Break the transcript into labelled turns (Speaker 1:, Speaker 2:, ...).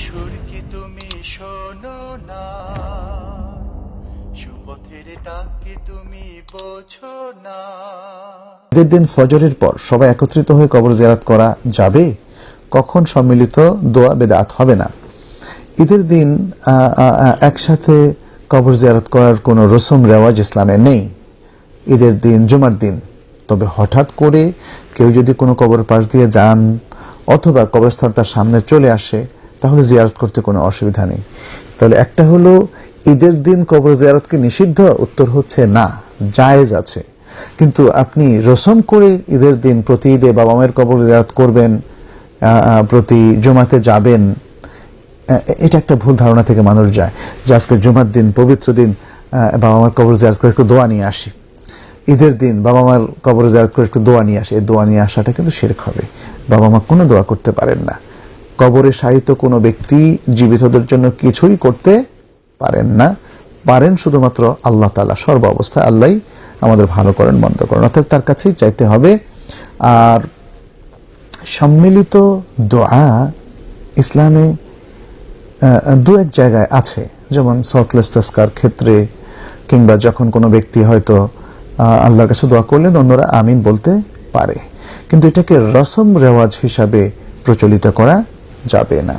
Speaker 1: সুর কি তুমি শোনো না, সুপথের ডাক কি তুমি বোঝো না।
Speaker 2: ঈদের দিন ফজরের পর সবাই একত্রিত হয়ে কবর জিয়ারত করা যাবে? কখন সম্মিলিত দোয়া বেদাত হবে না? ঈদের দিন একসাথে কবর জিয়ারত করার কোনো রসম রেওয়াজ ইসলামে নেই। ঈদের দিন জুমার দিন, তবে হঠাৎ করে কেউ যদি কোনো কবর পাশ দিয়ে যান অথবা কবরস্থান তার সামনে চলে আসে, তাহলে জিয়ারত করতে কোনো অসুবিধা নেই। তাহলে একটা হলো ঈদের দিন কবর জিয়ারত কি নিষিদ্ধ? উত্তর হচ্ছে না, জায়েজ আছে। কিন্তু আপনি রসম করে ঈদের দিন প্রতি ঈদে বাবা মায়ের কবর জিয়ারত করবেন, প্রতি জুমাতে যাবেন, এটা একটা ভুল ধারণা থেকে মানুষ যায় যে আজকে জুমার দিন, পবিত্র দিন, বাবা মার কবর জিয়ারত করে একটু দোয়া নিয়ে আসি। ঈদের দিন বাবা মার কবর জিয়ারত করে একটু দোয়া নিয়ে আসে। এই দোয়া নিয়ে আসাটা কিন্তু শিরক হবে। বাবা মা কোনো দোয়া করতে পারেন না। কবরে শায়িত কোনো ব্যক্তি জীবিতদের জন্য কিছুই করতে পারেন না। পারেন শুধুমাত্র আল্লাহ তাআলা। সর্ব অবস্থায় আল্লাহই আমাদের ভালো করেন, মন্দ করেন, অর্থাৎ তার কাছেই চাইতে হবে। আর সম্মিলিত দোয়া ইসলামে দু এক জায়গায় আছে, যেমন সালাতুল ইস্তিসকার ক্ষেত্রে, কিংবা যখন কোনো ব্যক্তি হয়তো আল্লাহর কাছে দোয়া করলেন, অন্যরা আমিন বলতে পারে। কিন্তু এটাকে রসম রেওয়াজ হিসাবে প্রচলিত করা যাবে না।